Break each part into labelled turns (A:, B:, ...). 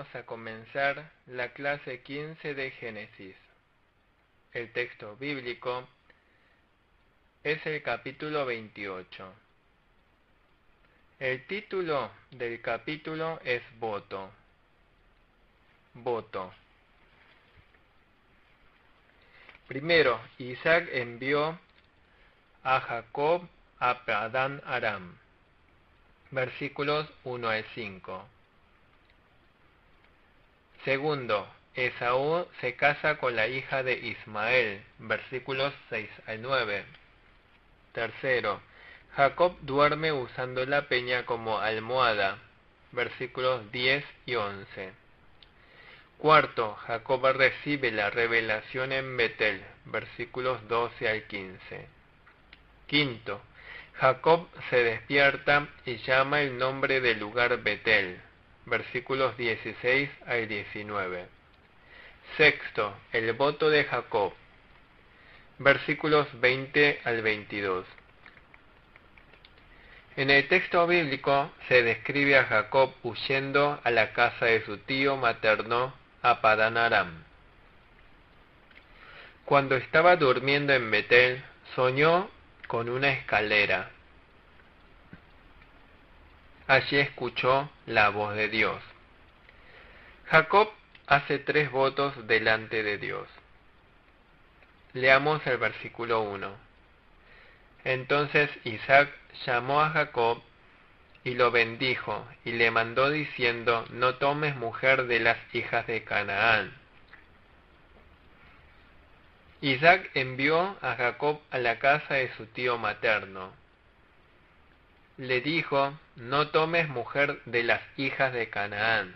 A: vamos a comenzar la clase 15 de Génesis. El texto bíblico es el capítulo 28. El título del capítulo es Voto. Voto. Primero, Isaac envió a Jacob a Padán Aram. Versículos 1 al 5. Segundo, Esaú se casa con la hija de Ismael. Versículos 6 al 9. Tercero, Jacob duerme usando la peña como almohada. Versículos 10 y 11. Cuarto, Jacob recibe la revelación en Betel. Versículos 12 al 15. Quinto, Jacob se despierta y llama el nombre del lugar Betel. Versículos 16 al 19. Sexto, el voto de Jacob. Versículos 20 al 22. En el texto bíblico se describe a Jacob huyendo a la casa de su tío materno a Padán Aram. Cuando estaba durmiendo en Betel, soñó con una escalera. Allí escuchó la voz de Dios. Jacob hace 3 votos delante de Dios. Leamos el versículo 1. Entonces Isaac llamó a Jacob y lo bendijo, y le mandó diciendo: no tomes mujer de las hijas de Canaán. Isaac envió a Jacob a la casa de su tío materno. Le dijo: no tomes mujer de las hijas de Canaán.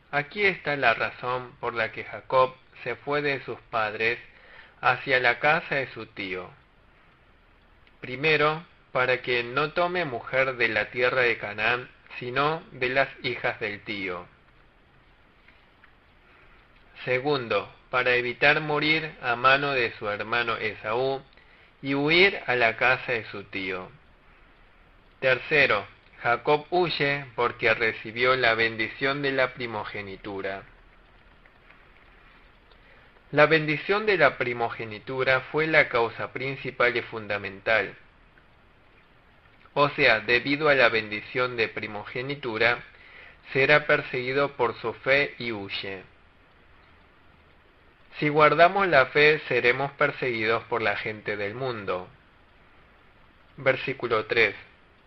A: Aquí está la razón por la que Jacob se fue de sus padres hacia la casa de su tío. Primero, para que no tome mujer de la tierra de Canaán, sino de las hijas del tío. Segundo, para evitar morir a mano de su hermano Esaú y huir a la casa de su tío. Tercero, Jacob huye porque recibió la bendición de la primogenitura. La bendición de la primogenitura fue la causa principal y fundamental. O sea, debido a la bendición de primogenitura, será perseguido por su fe y huye. Si guardamos la fe, seremos perseguidos por la gente del mundo. Versículo 3.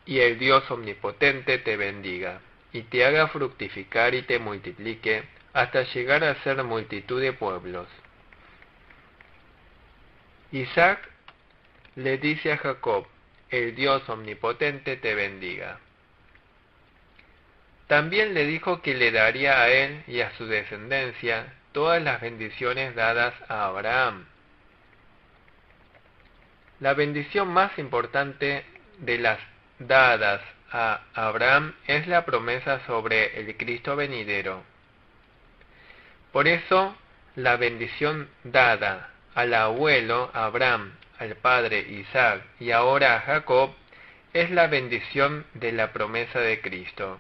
A: Y el Dios omnipotente te bendiga, y te haga fructificar y te multiplique, hasta llegar a ser multitud de pueblos. Isaac le dice a Jacob: el Dios omnipotente te bendiga. También le dijo que le daría a él y a su descendencia todas las bendiciones dadas a Abraham. La bendición más importante de las dadas a Abraham es la promesa sobre el Cristo venidero. Por eso, la bendición dada al abuelo Abraham, al padre Isaac y ahora a Jacob es la bendición de la promesa de Cristo.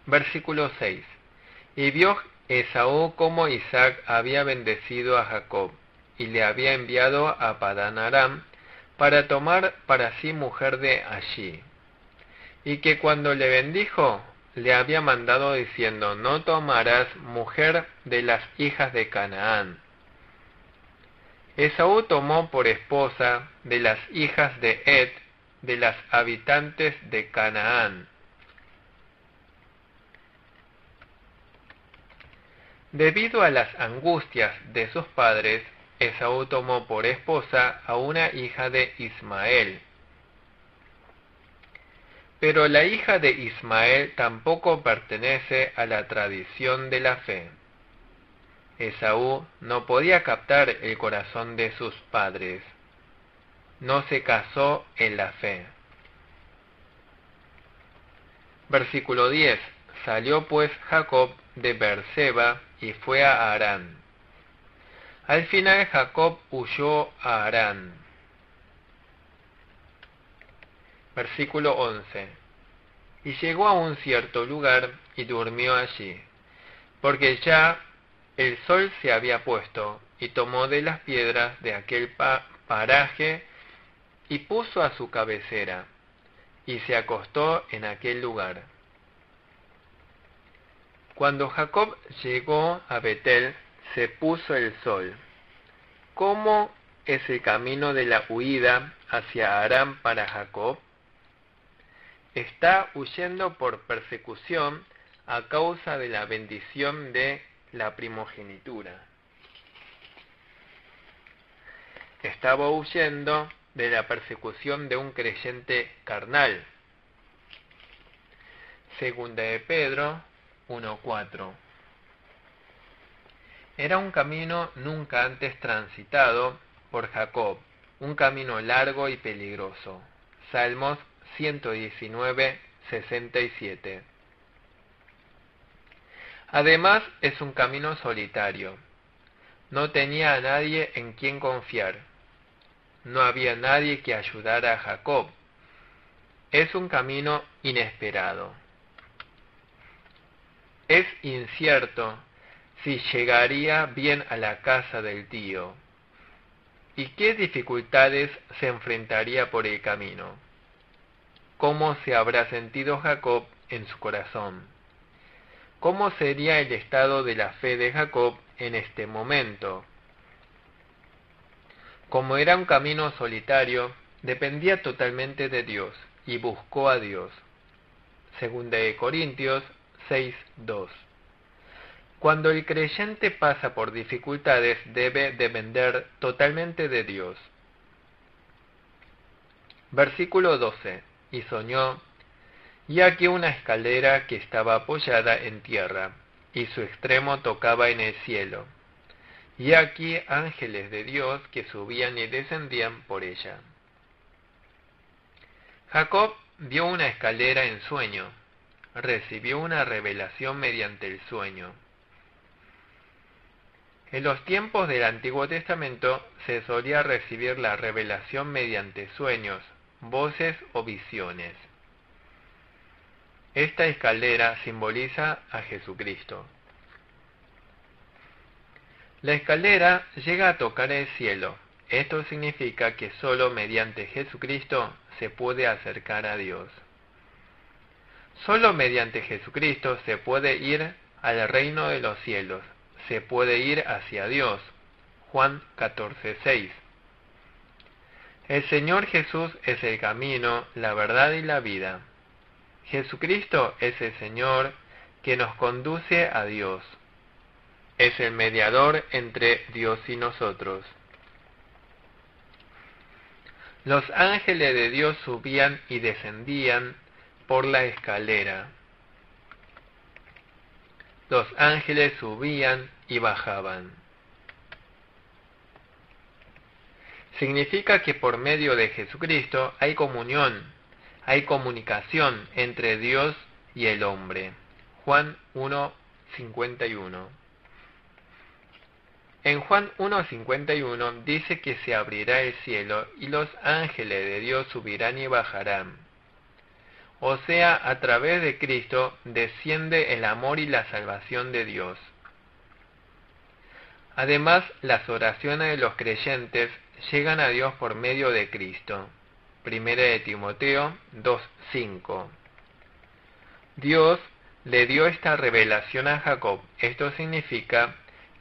A: Versículo 6. Y vio Esaú cómo Isaac había bendecido a Jacob y le había enviado a Padán Aram para tomar para sí mujer de allí, y que cuando le bendijo le había mandado diciendo: no tomarás mujer de las hijas de Canaán. Esaú tomó por esposa de las hijas de Et, de las habitantes de Canaán. Debido a las angustias de sus padres, Esaú tomó por esposa a una hija de Ismael. Pero la hija de Ismael tampoco pertenece a la tradición de la fe. Esaú no podía captar el corazón de sus padres. No se casó en la fe. Versículo 10. Salió pues Jacob de Beerseba y fue a Harán. Al final Jacob huyó a Harán. Versículo 11. y llegó a un cierto lugar y durmió allí, porque ya el sol se había puesto, y tomó de las piedras de aquel paraje y puso a su cabecera, y se acostó en aquel lugar. Cuando Jacob llegó a Betel, se puso el sol. ¿Cómo es el camino de la huida hacia Aram para Jacob? Está huyendo por persecución a causa de la bendición de la primogenitura. Estaba huyendo de la persecución de un creyente carnal. Segunda de Pedro 1:4. Era un camino nunca antes transitado por Jacob, un camino largo y peligroso. Salmos 119:67. Además, es un camino solitario. No tenía a nadie en quien confiar. No había nadie que ayudara a Jacob. Es un camino inesperado. Es incierto si llegaría bien a la casa del tío. ¿Y qué dificultades se enfrentaría por el camino? ¿Cómo se habrá sentido Jacob en su corazón? ¿Cómo sería el estado de la fe de Jacob en este momento? Como era un camino solitario, dependía totalmente de Dios y buscó a Dios. Segunda de Corintios 6:2. Cuando el creyente pasa por dificultades, debe depender totalmente de Dios. Versículo 12. Y soñó, y aquí una escalera que estaba apoyada en tierra, y su extremo tocaba en el cielo. Y aquí ángeles de Dios que subían y descendían por ella. Jacob vio una escalera en sueño. Recibió una revelación mediante el sueño. En los tiempos del Antiguo Testamento se solía recibir la revelación mediante sueños, voces o visiones. Esta escalera simboliza a Jesucristo. La escalera llega a tocar el cielo. Esto significa que solo mediante Jesucristo se puede acercar a Dios. Solo mediante Jesucristo se puede ir al reino de los cielos, se puede ir hacia Dios. Juan 14:6. El Señor Jesús es el camino, la verdad y la vida. Jesucristo es el Señor que nos conduce a Dios. Es el mediador entre Dios y nosotros. Los ángeles de Dios subían y descendían por la escalera. Los ángeles subían y bajaban. Significa que por medio de Jesucristo hay comunión, hay comunicación entre Dios y el hombre. Juan 1:51. En Juan 1:51 dice que se abrirá el cielo y los ángeles de Dios subirán y bajarán. O sea, a través de Cristo desciende el amor y la salvación de Dios. Además, las oraciones de los creyentes llegan a Dios por medio de Cristo. Primera de Timoteo 2:5. Dios le dio esta revelación a Jacob. Esto significa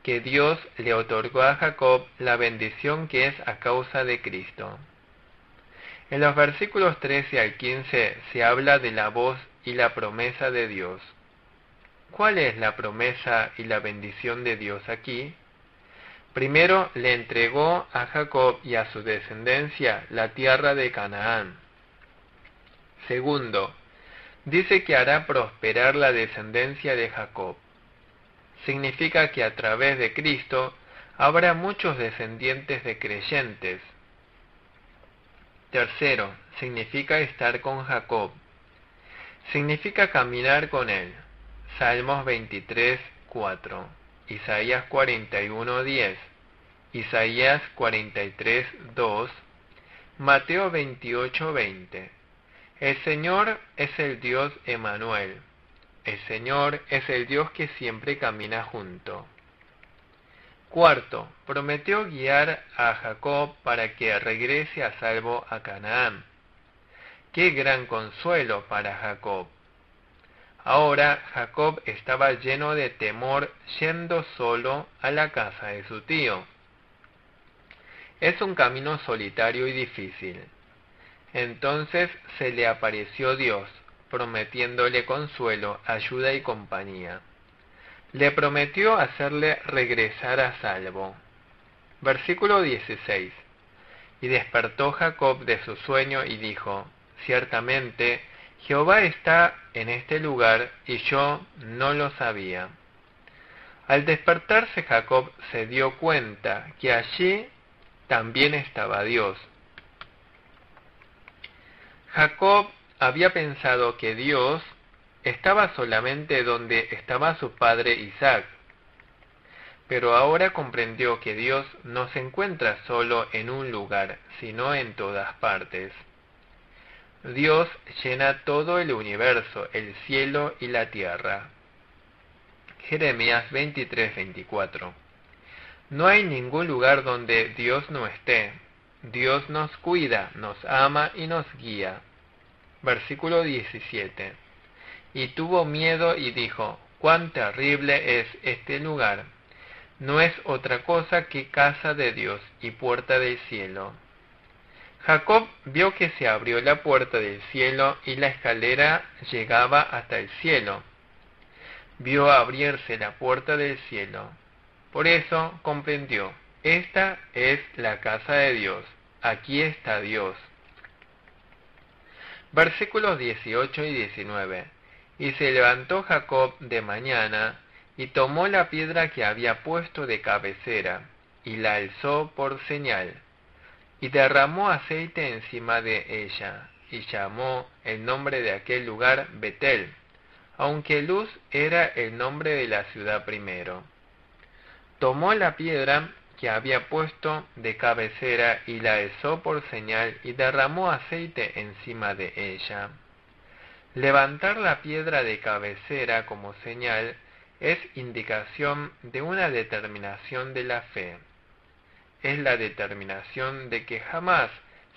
A: que Dios le otorgó a Jacob la bendición que es a causa de Cristo. En los versículos 13 al 15 se habla de la voz y la promesa de Dios. ¿Cuál es la promesa y la bendición de Dios aquí? Primero le entregó a Jacob y a su descendencia la tierra de Canaán. Segundo, dice que hará prosperar la descendencia de Jacob. Significa que a través de Cristo habrá muchos descendientes de creyentes. Tercero, significa estar con Jacob. Significa caminar con él. Salmos 23:4, Isaías 41:10, Isaías 43:2, Mateo 28:20. El Señor es el Dios Emmanuel. El Señor es el Dios que siempre camina junto. Cuarto, prometió guiar a Jacob para que regrese a salvo a Canaán. ¡Qué gran consuelo para Jacob! Ahora Jacob estaba lleno de temor yendo solo a la casa de su tío. Es un camino solitario y difícil. Entonces se le apareció Dios, prometiéndole consuelo, ayuda y compañía. Le prometió hacerle regresar a salvo. Versículo 16. Y despertó Jacob de su sueño y dijo: Ciertamente Jehová está en este lugar y yo no lo sabía. Al despertarse Jacob se dio cuenta que allí también estaba Dios. Jacob había pensado que Dios estaba solamente donde estaba su padre Isaac, pero ahora comprendió que Dios no se encuentra solo en un lugar, sino en todas partes. Dios llena todo el universo, el cielo y la tierra. Jeremías 23:24. No hay ningún lugar donde Dios no esté. Dios nos cuida, nos ama y nos guía. Versículo 17. Y tuvo miedo y dijo: cuán terrible es este lugar. No es otra cosa que casa de Dios y puerta del cielo. Jacob vio que se abrió la puerta del cielo y la escalera llegaba hasta el cielo. Vio abrirse la puerta del cielo. Por eso comprendió: esta es la casa de Dios, aquí está Dios. Versículos 18 y 19. Y se levantó Jacob de mañana, y tomó la piedra que había puesto de cabecera, y la alzó por señal, y derramó aceite encima de ella, y llamó el nombre de aquel lugar Betel, aunque Luz era el nombre de la ciudad primero. Tomó la piedra que había puesto de cabecera y la alzó por señal y derramó aceite encima de ella. Levantar la piedra de cabecera como señal es indicación de una determinación de la fe. Es la determinación de que jamás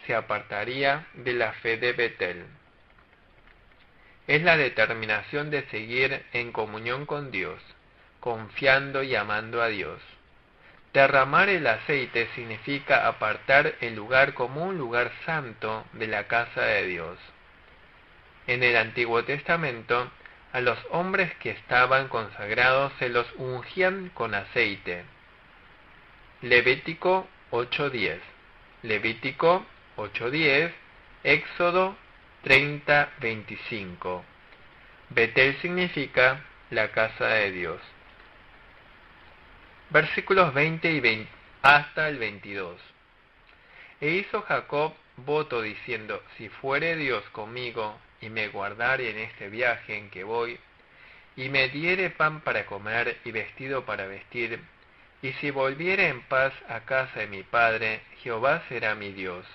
A: se apartaría de la fe de Betel. Es la determinación de seguir en comunión con Dios, confiando y amando a Dios. Derramar el aceite significa apartar el lugar como un lugar santo de la casa de Dios. En el Antiguo Testamento, a los hombres que estaban consagrados se los ungían con aceite. Levítico 8:10, Levítico 8:10, Éxodo 30:25. Betel significa la casa de Dios. Versículos 20 y 20 hasta el 22. E hizo Jacob voto diciendo: si fuere Dios conmigo, y me guardare en este viaje en que voy, y me diere pan para comer y vestido para vestir, y si volviere en paz a casa de mi padre, Jehová será mi Dios.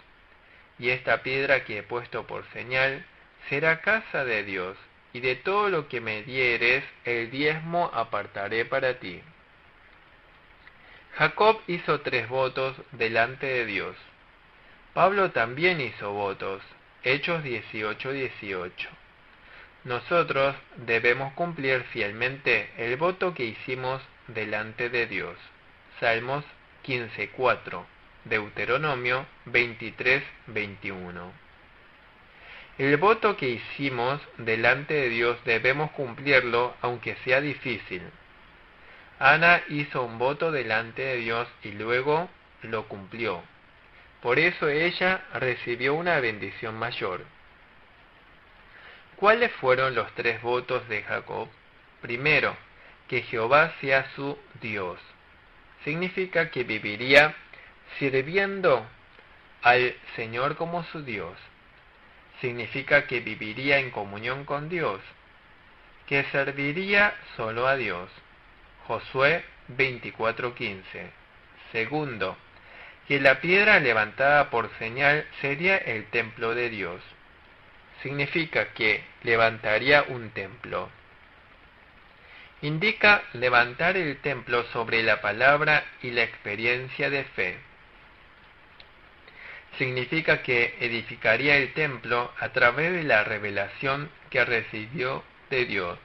A: Y esta piedra que he puesto por señal será casa de Dios, y de todo lo que me dieres, el diezmo apartaré para ti. Jacob hizo 3 votos delante de Dios. Pablo también hizo votos. Hechos 18:18. Nosotros debemos cumplir fielmente el voto que hicimos delante de Dios. Salmos 15:4. Deuteronomio 23:21. El voto que hicimos delante de Dios debemos cumplirlo aunque sea difícil. Ana hizo un voto delante de Dios y luego lo cumplió. Por eso ella recibió una bendición mayor. ¿Cuáles fueron los 3 votos de Jacob? Primero, que Jehová sea su Dios. Significa que viviría sirviendo al Señor como su Dios. Significa que viviría en comunión con Dios, que serviría solo a Dios. Josué 24:15. Segundo, que la piedra levantada por señal sería el templo de Dios. significa que levantaría un templo. Indica levantar el templo sobre la palabra y la experiencia de fe. Significa que edificaría el templo a través de la revelación que recibió de Dios.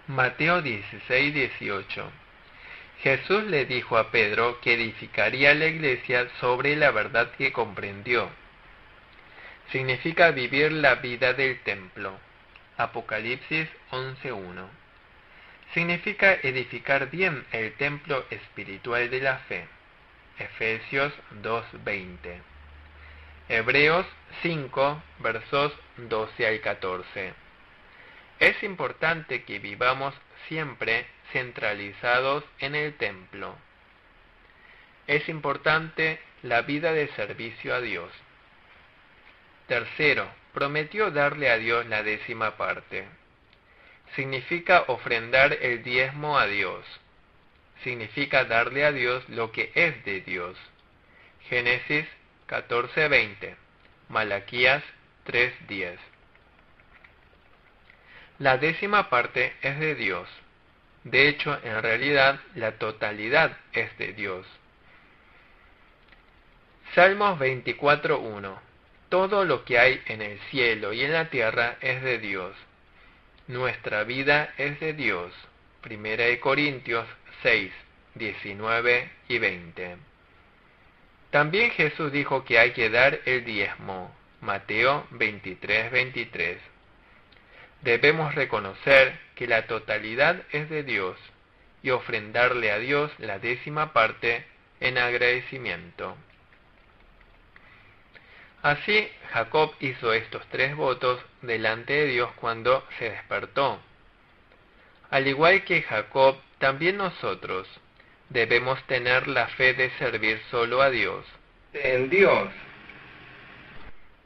A: Mateo 16:18. Jesús le dijo a Pedro que edificaría la iglesia sobre la verdad que comprendió. Significa vivir la vida del templo. Apocalipsis 11:1. Significa edificar bien el templo espiritual de la fe. Efesios 2:20. Hebreos 5, versos 12 al 14. Es importante que vivamos siempre centralizados en el templo. Es importante la vida de servicio a Dios. Tercero, prometió darle a Dios la 10ª parte. Significa ofrendar el diezmo a Dios. Significa darle a Dios lo que es de Dios. Génesis 14:20, Malaquías 3:10. La 10ª parte es de Dios. De hecho, en realidad, la totalidad es de Dios. Salmos 24:1. Todo lo que hay en el cielo y en la tierra es de Dios. Nuestra vida es de Dios. 1 Corintios 6, 19 y 20. También Jesús dijo que hay que dar el diezmo. Mateo 23:23. Debemos reconocer que la totalidad es de Dios y ofrendarle a Dios la 10ª parte en agradecimiento. Así, Jacob hizo estos 3 votos delante de Dios cuando se despertó. Al igual que Jacob, también nosotros debemos tener la fe de servir solo a Dios. En Dios.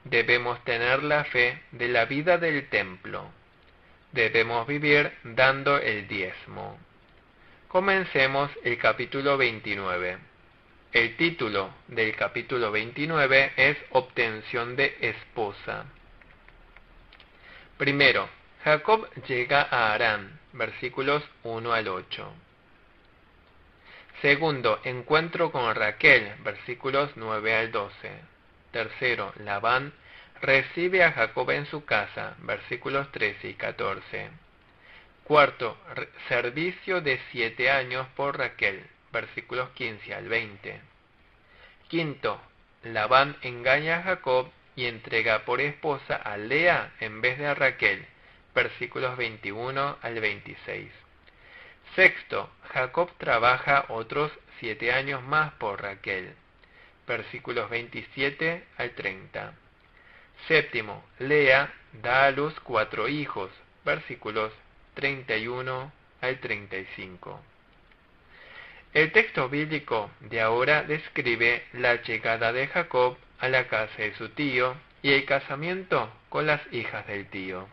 A: Debemos tener la fe de la vida del templo. Debemos vivir dando el diezmo. Comencemos el capítulo 29. El título del capítulo 29 es Obtención de esposa. Primero, Jacob llega a Harán, versículos 1 al 8. Segundo, encuentro con Raquel, versículos 9 al 12. Tercero, Labán recibe a Jacob en su casa, versículos 13 y 14. Cuarto, servicio de 7 años por Raquel, versículos 15 al 20. Quinto, Labán engaña a Jacob y entrega por esposa a Lea en vez de a Raquel, versículos 21 al 26. Sexto, Jacob trabaja otros 7 años más por Raquel, versículos 27 al 30. Séptimo, Lea da a luz 4 hijos, versículos 31 al 35. El texto bíblico de ahora describe la llegada de Jacob a la casa de su tío y el casamiento con las hijas del tío.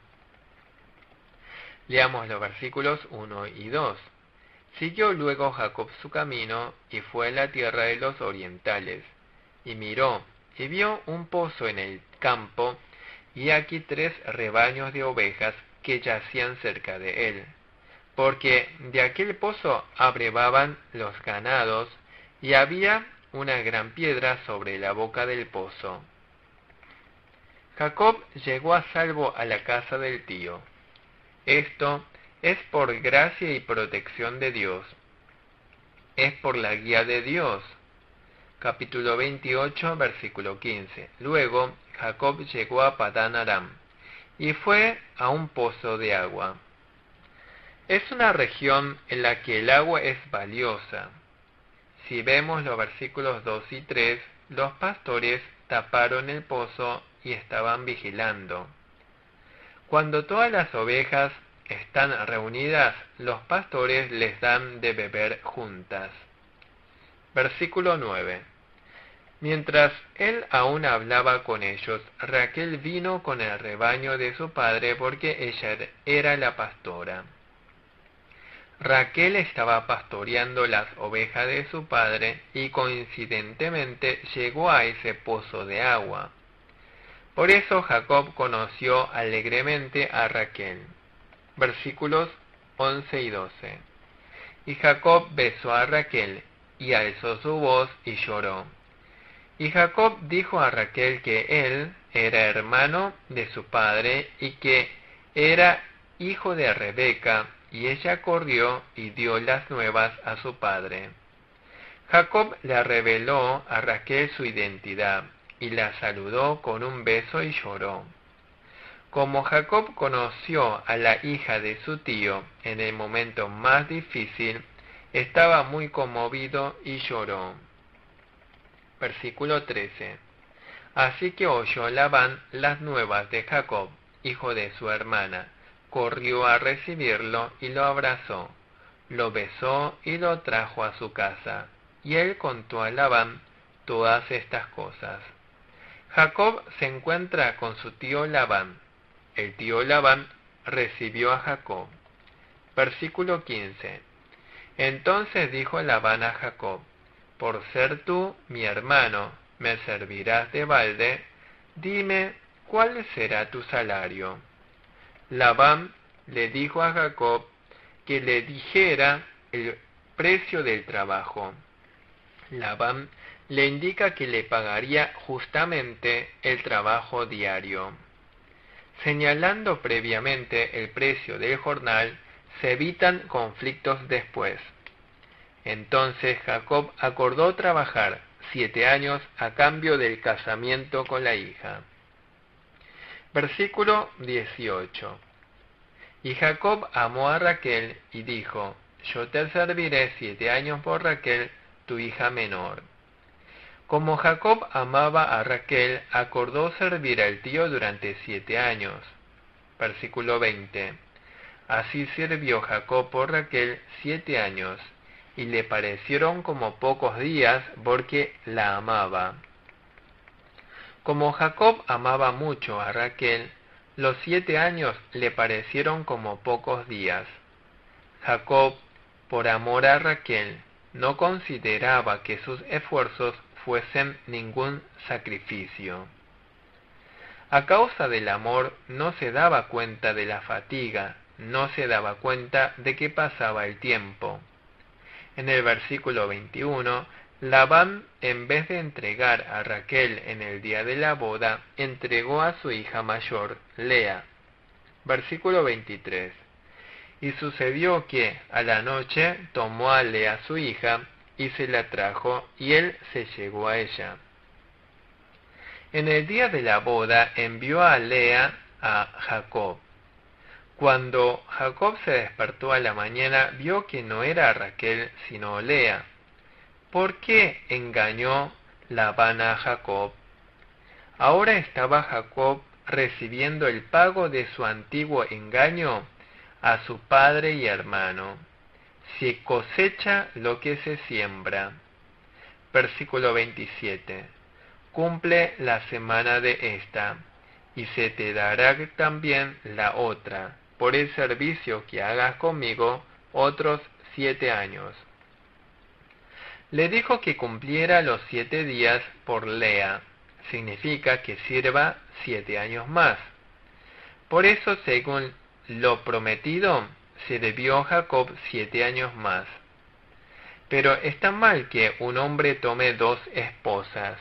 A: Leamos los versículos 1 y 2. Siguió luego Jacob su camino y fue a la tierra de los orientales, y miró, y vio un pozo en el campo, y aquí 3 rebaños de ovejas que yacían cerca de él, porque de aquel pozo abrevaban los ganados, y había una gran piedra sobre la boca del pozo. Jacob llegó a salvo a la casa del tío. Esto es por gracia y protección de Dios. Es por la guía de Dios. Capítulo 28, versículo 15. Luego Jacob llegó a Padán Aram, y fue a un pozo de agua. Es una región en la que el agua es valiosa. Si vemos los versículos 2 y 3, los pastores taparon el pozo y estaban vigilando. Cuando todas las ovejas están reunidas, los pastores les dan de beber juntas. Versículo 9. Mientras él aún hablaba con ellos, Raquel vino con el rebaño de su padre porque ella era la pastora. Raquel estaba pastoreando las ovejas de su padre y coincidentemente llegó a ese pozo de agua. Por eso Jacob conoció alegremente a Raquel. Versículos 11 y 12. Y Jacob besó a Raquel, y alzó su voz y lloró. Y Jacob dijo a Raquel que él era hermano de su padre y que era hijo de Rebeca, y ella corrió y dio las nuevas a su padre. Jacob le reveló a Raquel su identidad, y la saludó con un beso y lloró. Como Jacob conoció a la hija de su tío en el momento más difícil, estaba muy conmovido y lloró. Versículo 13. Así que oyó Labán las nuevas de Jacob, hijo de su hermana, corrió a recibirlo y lo abrazó, lo besó y lo trajo a su casa, y él contó a Labán todas estas cosas. Jacob se encuentra con su tío Labán. El tío Labán recibió a Jacob. Versículo 15. Entonces dijo Labán a Jacob: por ser tú mi hermano, me servirás de balde, dime, ¿cuál será tu salario? Labán le dijo a Jacob que le dijera el precio del trabajo. Labán le indica que le pagaría justamente el trabajo diario. Señalando previamente el precio del jornal, se evitan conflictos después. Entonces Jacob acordó trabajar 7 años a cambio del casamiento con la hija. Versículo 18. Y Jacob amó a Raquel y dijo: yo te serviré 7 años por Raquel, tu hija menor. Como Jacob amaba a Raquel, acordó servir al tío durante 7 años. Versículo 20. Así sirvió Jacob por Raquel 7 años, y le parecieron como pocos días porque la amaba. Como Jacob amaba mucho a Raquel, los 7 años le parecieron como pocos días. Jacob, por amor a Raquel, no consideraba que sus esfuerzos fuesen ningún sacrificio. A causa del amor no se daba cuenta de la fatiga, no se daba cuenta de que pasaba el tiempo. En el versículo 21, Labán, en vez de entregar a Raquel en el día de la boda, entregó a su hija mayor, Lea. Versículo 23. Y sucedió que, a la noche, tomó a Lea su hija, y se la trajo, y él se llegó a ella. En el día de la boda envió a Lea a Jacob. Cuando Jacob se despertó a la mañana, vio que no era Raquel, sino Lea. ¿Por qué engañó Labán a Jacob? Ahora estaba Jacob recibiendo el pago de su antiguo engaño a su padre y hermano. Se cosecha lo que se siembra. Versículo 27. Cumple la semana de esta, y se te dará también la otra, por el servicio que hagas conmigo, otros 7 años. Le dijo que cumpliera los 7 días por Lea. Significa que sirva 7 años más. Por eso, según lo prometido, se debió Jacob 7 años más. Pero está mal que un hombre tome 2 esposas.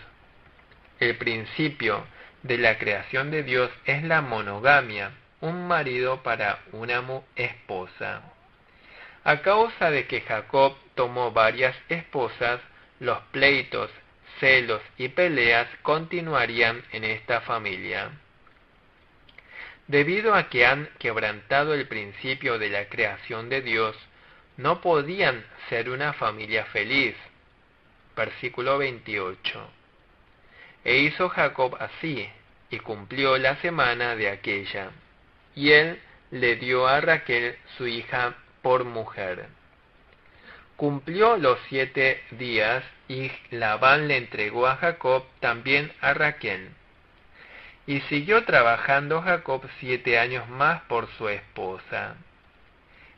A: El principio de la creación de Dios es la monogamia, un marido para una esposa. A causa de que Jacob tomó varias esposas, los pleitos, celos y peleas continuarían en esta familia. Debido a que han quebrantado el principio de la creación de Dios, no podían ser una familia feliz. Versículo 28. E hizo Jacob así, y cumplió la semana de aquella. Y él le dio a Raquel su hija por mujer. Cumplió los 7 días, y Labán le entregó a Jacob también a Raquel. Y siguió trabajando Jacob 7 años más por su esposa.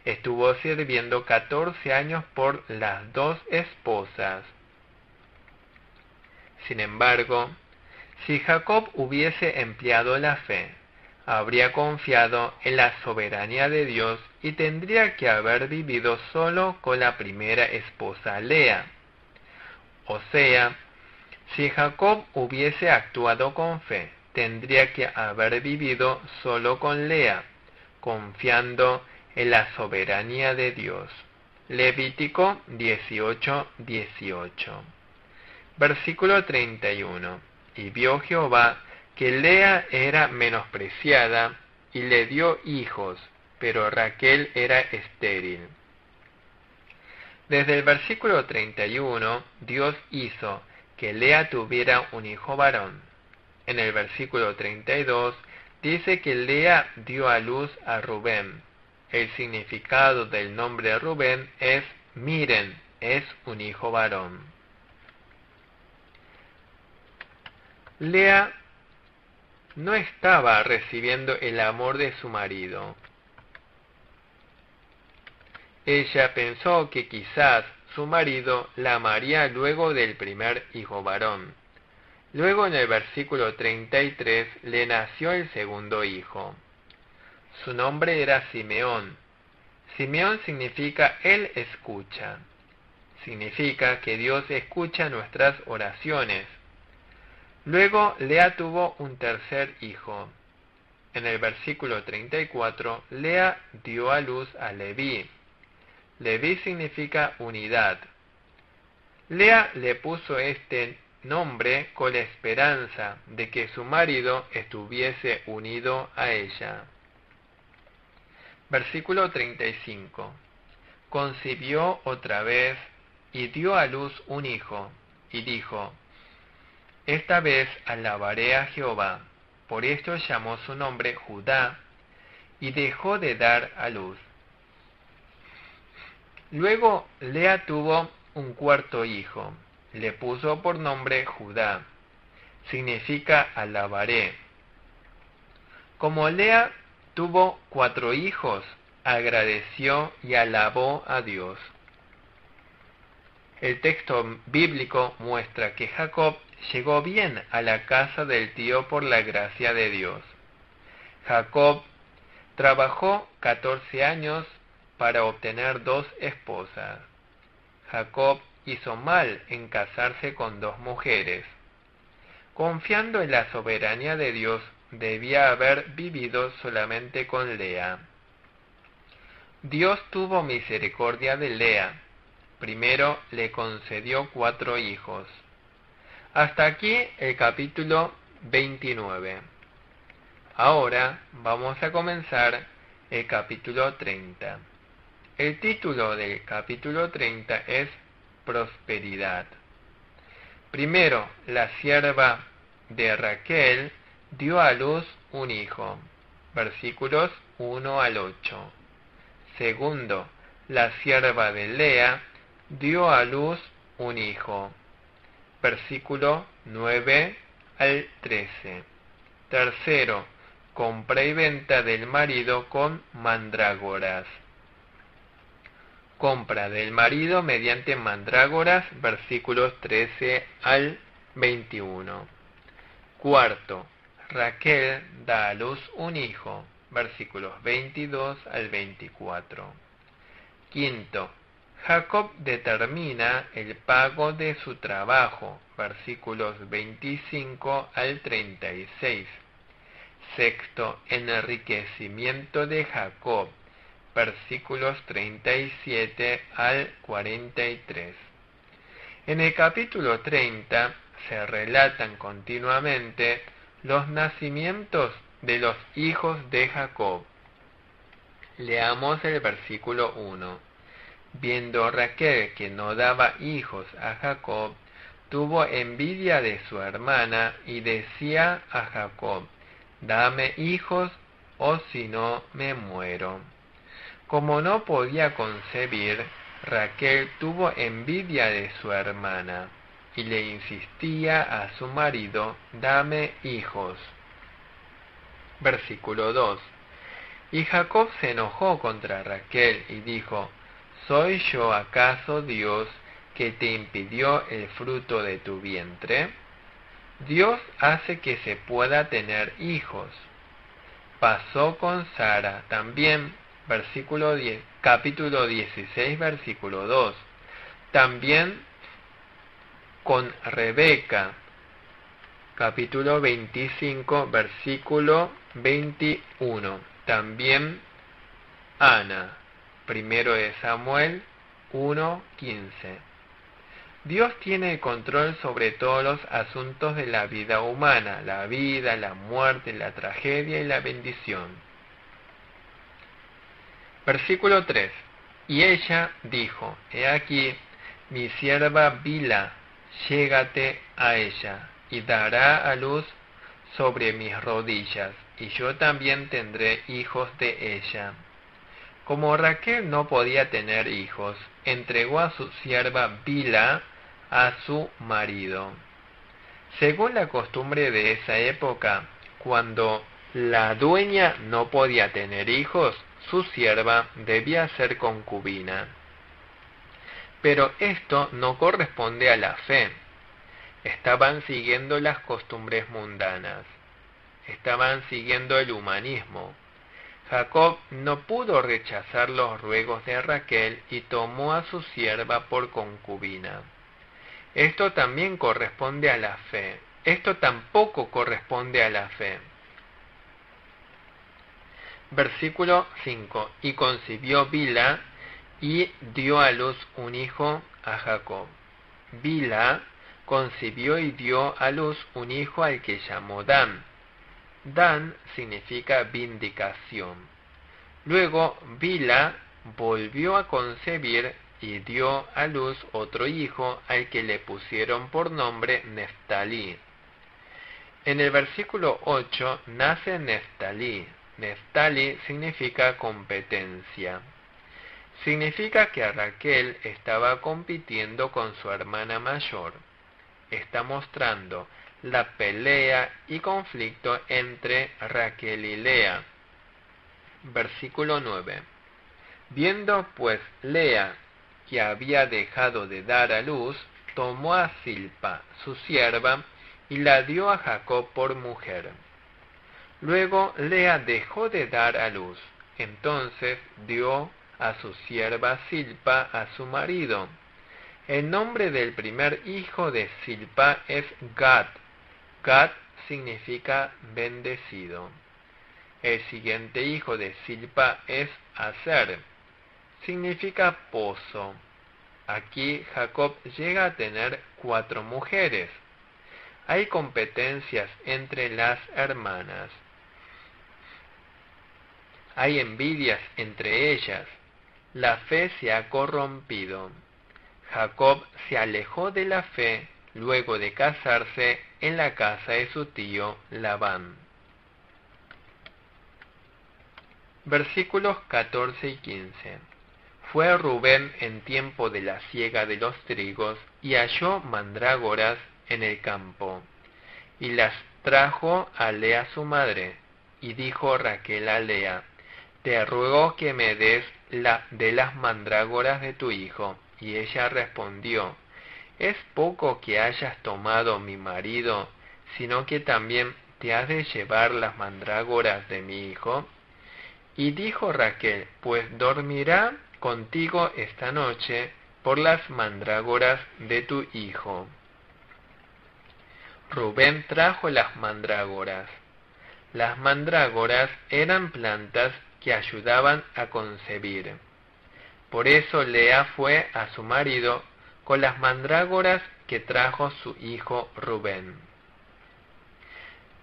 A: Estuvo sirviendo 14 años por las 2 esposas. Sin embargo, Si Jacob hubiese empleado la fe, habría confiado en la soberanía de Dios y tendría que haber vivido solo con la primera esposa Lea. O sea, si Jacob hubiese actuado con fe, tendría que haber vivido solo con Lea, confiando en la soberanía de Dios. Levítico 18:18. Versículo 31. Y vio Jehová que Lea era menospreciada y le dio hijos, pero Raquel era estéril. Desde el versículo 31, Dios hizo que Lea tuviera un hijo varón. En el versículo 32 dice que Lea dio a luz a Rubén. El significado del nombre Rubén es miren, es un hijo varón. Lea no estaba recibiendo el amor de su marido. Ella pensó que quizás su marido la amaría luego del primer hijo varón. Luego en el versículo 33 le nació el segundo hijo. Su nombre era Simeón. Simeón significa Él escucha. Significa que Dios escucha nuestras oraciones. Luego Lea tuvo un tercer hijo. En el versículo 34, Lea dio a luz a Leví. Leví significa unidad. Lea le puso este nombre con la esperanza de que su marido estuviese unido a ella. Versículo 35. Concibió otra vez y dio a luz un hijo, y dijo: esta vez alabaré a Jehová. Por esto llamó su nombre Judá, y dejó de dar a luz. Luego Lea tuvo un cuarto hijo. Le puso por nombre Judá. Significa alabaré. Como Lea tuvo 4 hijos, agradeció y alabó a Dios. El texto bíblico muestra que Jacob llegó bien a la casa del tío por la gracia de Dios. Jacob trabajó 14 años para obtener 2 esposas. Jacob hizo mal en casarse con 2 mujeres. Confiando en la soberanía de Dios, debía haber vivido solamente con Lea. Dios tuvo misericordia de Lea. Primero le concedió 4 hijos. Hasta aquí el capítulo 29. Ahora vamos a comenzar el capítulo 30. El título del capítulo 30 es Prosperidad. Primero, la sierva de Raquel dio a luz un hijo. Versículos 1 al 8. Segundo, la sierva de Lea dio a luz un hijo. Versículo 9 al 13. Tercero, compra y venta del marido con mandrágoras. Compra del marido mediante mandrágoras, versículos 13 al 21. Cuarto, Raquel da a luz un hijo, versículos 22 al 24. Quinto, Jacob determina el pago de su trabajo, versículos 25 al 36. Sexto, enriquecimiento de Jacob, versículos 37 al 43. En el capítulo 30 se relatan continuamente los nacimientos de los hijos de Jacob. Leamos el versículo 1. Viendo Raquel que no daba hijos a Jacob, tuvo envidia de su hermana y decía a Jacob: dame hijos, o si no me muero. Como no podía concebir, Raquel tuvo envidia de su hermana y le insistía a su marido: dame hijos. Versículo 2. Y Jacob se enojó contra Raquel y dijo: ¿soy yo acaso Dios que te impidió el fruto de tu vientre? Dios hace que se pueda tener hijos. Pasó con Sara también, capítulo 16, versículo 2. También con Rebeca, capítulo 25, versículo 21. También Ana, primero de Samuel 1:15. Dios tiene el control sobre todos los asuntos de la vida humana, la vida, la muerte, la tragedia y la bendición. Versículo 3. Y ella dijo, he aquí, mi sierva Bila, llégate a ella, y dará a luz sobre mis rodillas, y yo también tendré hijos de ella. Como Raquel no podía tener hijos, entregó a su sierva Bila a su marido. Según la costumbre de esa época, cuando la dueña no podía tener hijos, su sierva debía ser concubina. Pero esto no corresponde a la fe. Estaban siguiendo las costumbres mundanas. Estaban siguiendo el humanismo. Jacob no pudo rechazar los ruegos de Raquel y tomó a su sierva por concubina. Esto también corresponde a la fe. Esto tampoco corresponde a la fe. Versículo 5. Y concibió Bila y dio a luz un hijo a Jacob. Bila concibió y dio a luz un hijo al que llamó Dan. Dan significa vindicación. Luego Bila volvió a concebir y dio a luz otro hijo al que le pusieron por nombre Neftalí. En el versículo 8 nace Neftalí. Neftalí significa competencia. Significa que Raquel estaba compitiendo con su hermana mayor. Está mostrando la pelea y conflicto entre Raquel y Lea. Versículo 9. Viendo pues Lea que había dejado de dar a luz, tomó a Silpa, su sierva, y la dio a Jacob por mujer. Luego Lea dejó de dar a luz, entonces dio a su sierva Silpa a su marido. El nombre del primer hijo de Silpa es Gad. Gad significa bendecido. El siguiente hijo de Silpa es Aser. Significa pozo. Aquí Jacob llega a tener 4 mujeres. Hay competencias entre las hermanas. Hay envidias entre ellas. La fe se ha corrompido. Jacob se alejó de la fe luego de casarse en la casa de su tío Labán. Versículos 14 y 15. Fue Rubén en tiempo de la siega de los trigos y halló mandrágoras en el campo, y las trajo a Lea su madre, y dijo Raquel a Lea, te ruego que me des de las mandrágoras de tu hijo. Y ella respondió, ¿es poco que hayas tomado mi marido, sino que también te has de llevar las mandrágoras de mi hijo? Y dijo Raquel, pues dormirá contigo esta noche por las mandrágoras de tu hijo. Rubén trajo las mandrágoras. Las mandrágoras eran plantas que ayudaban a concebir. Por eso Lea fue a su marido con las mandrágoras que trajo su hijo Rubén.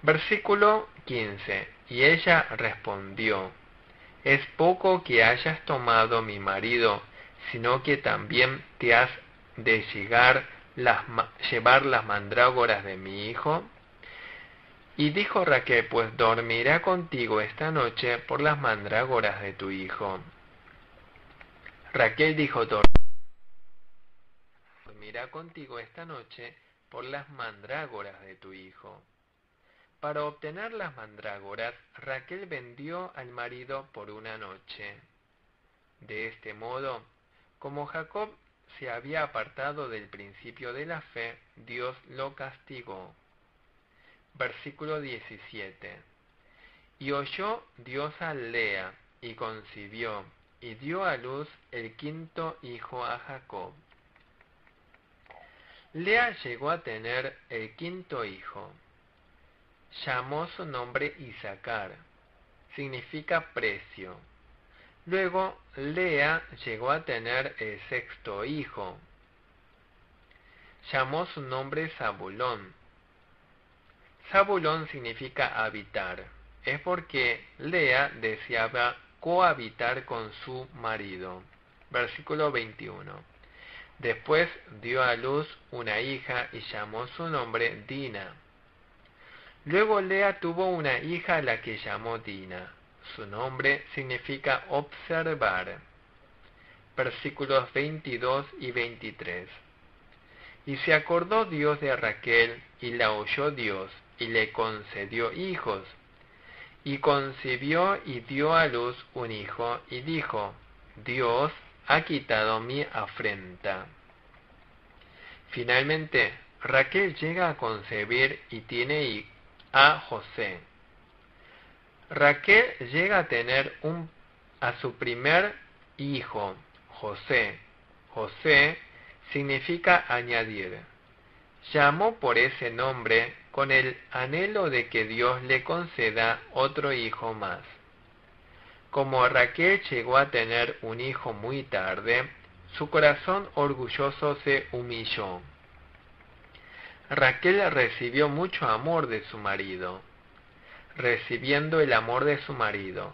A: Versículo 15. Y ella respondió, es poco que hayas tomado mi marido, sino que también te has de llevar las mandrágoras de mi hijo. Y dijo Raquel, pues dormirá contigo esta noche por las mandrágoras de tu hijo. Raquel dijo, dormirá contigo esta noche por las mandrágoras de tu hijo. Para obtener las mandrágoras, Raquel vendió al marido por una noche. De este modo, como Jacob se había apartado del principio de la fe, Dios lo castigó. Versículo 17. Y oyó Dios a Lea, y concibió, y dio a luz el quinto hijo a Jacob. Lea llegó a tener el quinto hijo. Llamó su nombre Isacar, significa precio. Luego Lea llegó a tener el sexto hijo. Llamó su nombre Zabulón. Zabulón significa habitar. Es porque Lea deseaba cohabitar con su marido. Versículo 21. Después dio a luz una hija y llamó su nombre Dina. Luego Lea tuvo una hija a la que llamó Dina. Su nombre significa observar. Versículos 22 y 23. Y se acordó Dios de Raquel, y la oyó Dios, y le concedió hijos. Y concibió y dio a luz un hijo, y dijo: Dios ha quitado mi afrenta. Finalmente, Raquel llega a concebir y tiene a José. Raquel llega a tener a su primer hijo, José. José significa añadir. Llamó por ese nombre con el anhelo de que Dios le conceda otro hijo más. Como Raquel llegó a tener un hijo muy tarde, su corazón orgulloso se humilló. Raquel recibió mucho amor de su marido. Recibiendo el amor de su marido,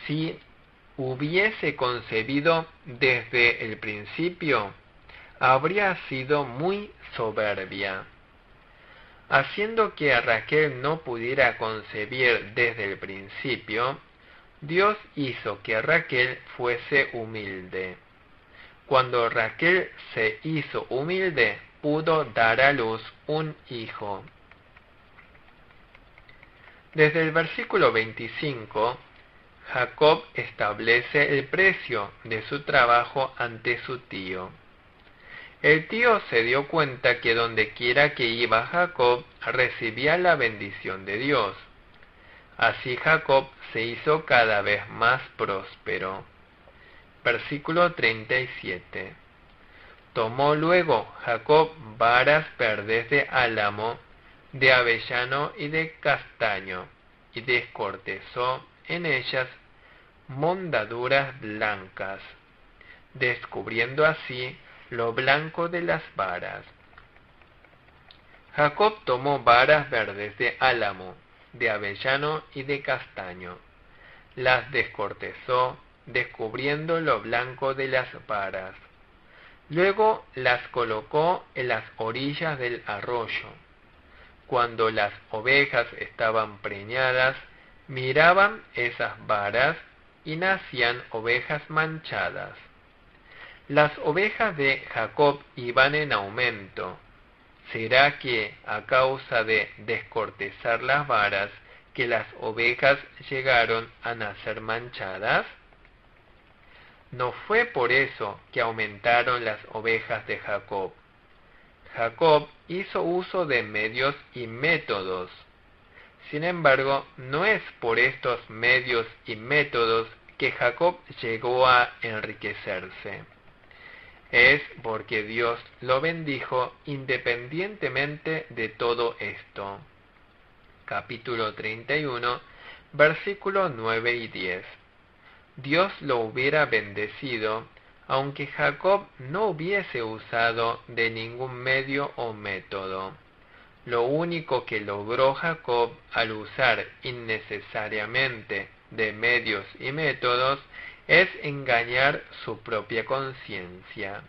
A: si hubiese concebido desde el principio, habría sido muy soberbia. Haciendo que Raquel no pudiera concebir desde el principio, Dios hizo que Raquel fuese humilde. Cuando Raquel se hizo humilde, pudo dar a luz un hijo. Desde el versículo 25, Jacob establece el precio de su trabajo ante su tío. El tío se dio cuenta que donde quiera que iba Jacob recibía la bendición de Dios. Así Jacob se hizo cada vez más próspero. Versículo 37. Tomó luego Jacob varas verdes de álamo, de avellano y de castaño, y descortezó en ellas mondaduras blancas, descubriendo así lo blanco de las varas. Jacob tomó varas verdes de álamo, de avellano y de castaño, las descortezó, descubriendo lo blanco de las varas. Luego las colocó en las orillas del arroyo. Cuando las ovejas estaban preñadas, miraban esas varas y nacían ovejas manchadas. Las ovejas de Jacob iban en aumento. ¿Será que a causa de descortezar las varas que las ovejas llegaron a nacer manchadas? No fue por eso que aumentaron las ovejas de Jacob. Jacob hizo uso de medios y métodos. Sin embargo, no es por estos medios y métodos que Jacob llegó a enriquecerse. Es porque Dios lo bendijo independientemente de todo esto. Capítulo 31, versículos 9 y 10. Dios lo hubiera bendecido, aunque Jacob no hubiese usado de ningún medio o método. Lo único que logró Jacob al usar innecesariamente de medios y métodos es engañar su propia conciencia.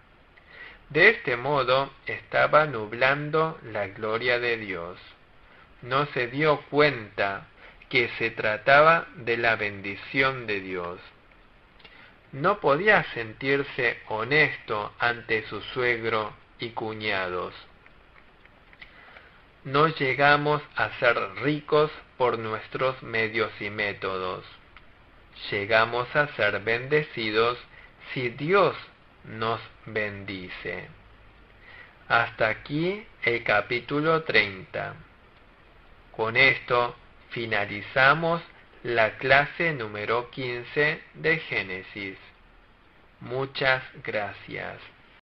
A: De este modo estaba nublando la gloria de Dios. No se dio cuenta que se trataba de la bendición de Dios. No podía sentirse honesto ante su suegro y cuñados. No llegamos a ser ricos por nuestros medios y métodos. Llegamos a ser bendecidos si Dios nos bendice. Hasta aquí el capítulo 30. Con esto finalizamos la clase número 15 de Génesis. Muchas gracias.